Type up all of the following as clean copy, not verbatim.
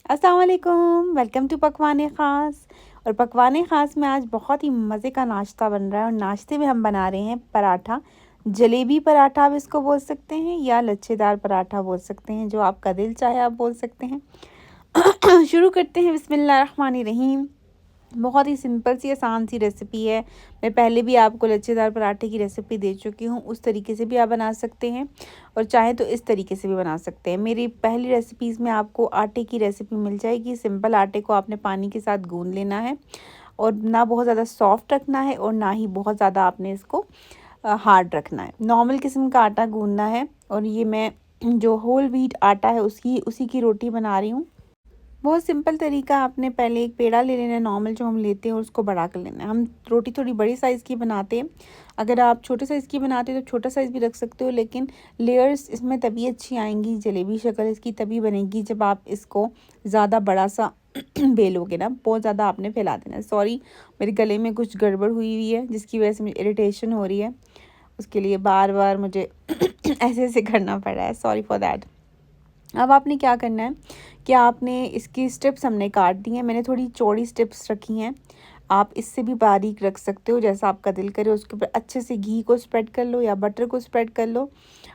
अस्सलाम वालेकुम, welcome to पकवान ख़ास। और पकवान ख़ास में आज बहुत ही मज़े का नाश्ता बन रहा है और नाश्ते में हम बना रहे हैं पराठा। जलेबी पराठा आप इसको बोल सकते हैं या लच्छेदार पराठा बोल सकते हैं, जो आपका दिल चाहे आप बोल सकते हैं। शुरू करते हैं, बिस्मिल्लाह रहमानी रहीम। बहुत ही सिंपल सी आसान सी रेसिपी है। मैं पहले भी आपको लच्छेदार पराठे की रेसिपी दे चुकी हूँ, उस तरीके से भी आप बना सकते हैं और चाहे तो इस तरीके से भी बना सकते हैं। मेरी पहली रेसिपीज़ में आपको आटे की रेसिपी मिल जाएगी। सिंपल आटे को आपने पानी के साथ गूंद लेना है और ना बहुत ज़्यादा सॉफ्ट रखना है और ना ही बहुत ज़्यादा आपने इसको हार्ड रखना है। नॉर्मल किस्म का आटा गूंदना है और ये मैं जो होल व्हीट आटा है उसी की रोटी बना रही हूँ। बहुत सिंपल तरीका, आपने पहले एक पेड़ा ले लेना है नॉर्मल जो हम लेते हैं और उसको बड़ा कर लेना है। हम रोटी थोड़ी बड़ी साइज़ की बनाते हैं। अगर आप छोटे साइज़ की बनाते हो तो छोटा साइज़ भी रख सकते हो, लेकिन लेयर्स इसमें तभी अच्छी आएंगी, जलेबी शक्ल इसकी तभी बनेगी जब आप इसको ज़्यादा बड़ा सा बेलोगे ना। बहुत ज़्यादा आपने फैला देना है। सॉरी, मेरे गले में कुछ गड़बड़ हुई है जिसकी वजह से मुझे इरिटेशन हो रही है, उसके लिए बार बार मुझे ऐसे ऐसे करना पड़ रहा है। Sorry for that. अब आपने क्या करना है कि आपने इसकी स्ट्रिप्स हमने काट दी हैं। मैंने थोड़ी चौड़ी स्ट्रिप्स रखी हैं। आप इससे भी बारीक रख सकते हो, जैसा आपका दिल करे। उसके ऊपर अच्छे से घी को स्प्रेड कर लो या बटर को स्प्रेड कर लो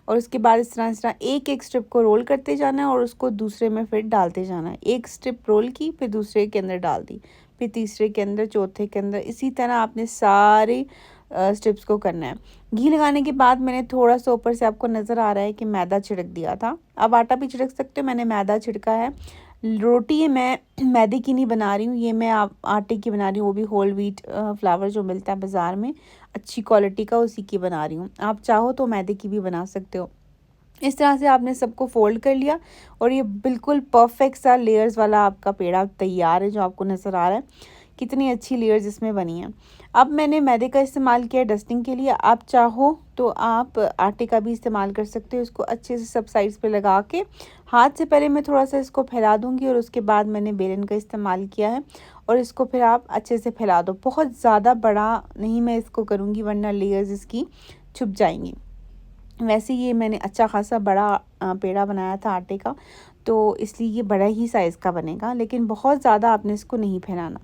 और उसके बाद इस तरह एक एक स्ट्रिप को रोल करते जाना है और उसको दूसरे में फिर डालते जाना है। एक स्ट्रिप रोल की, फिर दूसरे के अंदर डाल दी, फिर तीसरे के अंदर, चौथे के अंदर। इसी तरह आपने सारे स्ट्रिप्स को करना है। घी लगाने के बाद मैंने थोड़ा सा ऊपर से, आपको नज़र आ रहा है कि मैदा छिड़क दिया था। अब आटा भी छिड़क सकते हो, मैंने मैदा छिड़का है। रोटी ये मैं मैदे की नहीं बना रही हूँ, ये मैं आटे की बना रही हूँ, वो भी होल व्हीट फ्लावर जो मिलता है बाज़ार में अच्छी क्वालिटी का, उसी की बना रही हूँ। आप चाहो तो मैदे की भी बना सकते हो। इस तरह से आपने सबको फोल्ड कर लिया और ये बिल्कुल परफेक्ट सा लेयर्स वाला आपका पेड़ा तैयार है, जो आपको नज़र आ रहा है। कितनी अच्छी लेयर्स इसमें बनी हैं। अब मैंने मैदे का इस्तेमाल किया डस्टिंग के लिए। आप चाहो तो आप आटे का भी इस्तेमाल कर सकते हो। इसको अच्छे से सब साइड्स पे लगा के हाथ से पहले मैं थोड़ा सा इसको फैला दूंगी और उसके बाद मैंने बेलन का इस्तेमाल किया है और इसको फिर आप अच्छे से फैला दो। बहुत ज़्यादा बड़ा नहीं मैं इसको करूँगी, वरना लेयर्स इसकी छुप जाएंगी। वैसे ये मैंने अच्छा खासा बड़ा पेड़ा बनाया था आटे का, तो इसलिए ये बड़ा ही साइज़ का बनेगा, लेकिन बहुत ज़्यादा आपने इसको नहीं फैलाना।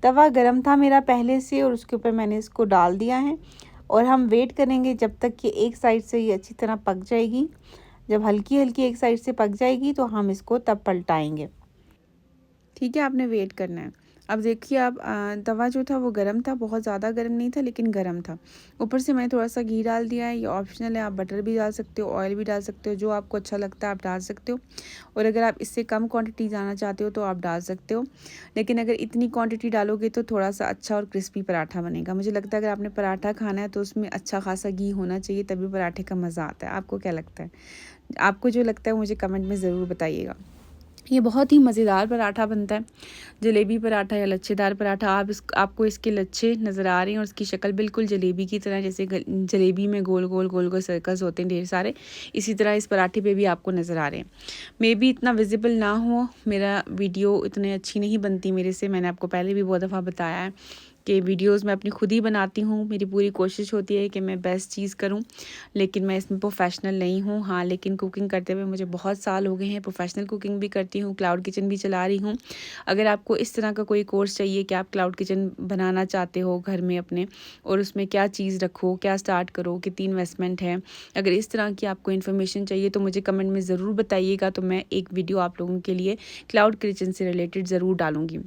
तवा गरम था मेरा पहले से और उसके ऊपर मैंने इसको डाल दिया है और हम वेट करेंगे जब तक कि एक साइड से ये अच्छी तरह पक जाएगी। जब हल्की हल्की एक साइड से पक जाएगी तो हम इसको तब पलटाएंगे। ठीक है, आपने वेट करना है। अब देखिए, आप तवा जो था वो गरम था, बहुत ज़्यादा गरम नहीं था लेकिन गरम था। ऊपर से मैंने थोड़ा सा घी डाल दिया है, ये ऑप्शनल है। आप बटर भी डाल सकते हो, ऑयल भी डाल सकते हो, जो आपको अच्छा लगता है आप डाल सकते हो। और अगर आप इससे कम क्वांटिटी जाना चाहते हो तो आप डाल सकते हो, लेकिन अगर इतनी क्वांटिटी डालोगे तो थोड़ा सा अच्छा और क्रिस्पी पराठा बनेगा। मुझे लगता है अगर आपने पराठा खाना है तो उसमें अच्छा खासा घी होना चाहिए, तभी पराठे का मज़ा आता है। आपको क्या लगता है? आपको जो लगता है मुझे कमेंट में ज़रूर बताइएगा। ये बहुत ही मज़ेदार पराठा बनता है, जलेबी पराठा या लच्छेदार पराठा। आपको इसके लच्छे नज़र आ रहे हैं और इसकी शक्ल बिल्कुल जलेबी की तरह, जैसे जलेबी में गोल गोल गोल गोल सर्कल्स होते हैं ढेर सारे, इसी तरह इस पराठे पे भी आपको नज़र आ रहे हैं। मे बी इतना विजिबल ना हो, मेरा वीडियो इतनी अच्छी नहीं बनती मेरे से, मैंने आपको पहले भी बहुत दफ़ा बताया है कि वीडियोस मैं अपनी खुद ही बनाती हूँ। मेरी पूरी कोशिश होती है कि मैं बेस्ट चीज़ करूँ, लेकिन मैं इसमें प्रोफेशनल नहीं हूँ। हाँ, लेकिन कुकिंग करते हुए मुझे बहुत साल हो गए हैं। प्रोफेशनल कुकिंग भी करती हूँ, क्लाउड किचन भी चला रही हूँ। अगर आपको इस तरह का कोई कोर्स चाहिए कि आप क्लाउड किचन बनाना चाहते हो घर में अपने, और उसमें क्या चीज़ रखो, क्या स्टार्ट करो, कितनी इन्वेस्टमेंट है, अगर इस तरह की आपको इन्फॉर्मेशन चाहिए तो मुझे कमेंट में ज़रूर बताइएगा। तो मैं एक वीडियो आप लोगों के लिए क्लाउड किचन से रिलेटेड ज़रूर डालूँगी।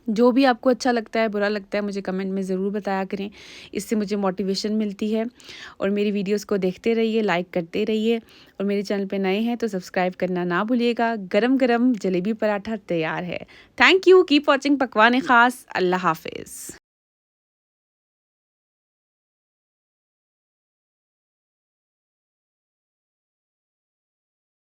जो भी आपको अच्छा लगता है, बुरा लगता है, मुझे कमेंट में ज़रूर बताया करें। इससे मुझे मोटिवेशन मिलती है। और मेरी वीडियोस को देखते रहिए, लाइक करते रहिए, और मेरे चैनल पे नए हैं तो सब्सक्राइब करना ना भूलिएगा। गरम गरम जलेबी पराठा तैयार है। थैंक यू, कीप वॉचिंग पकवान ख़ास। अल्लाह हाफिज़।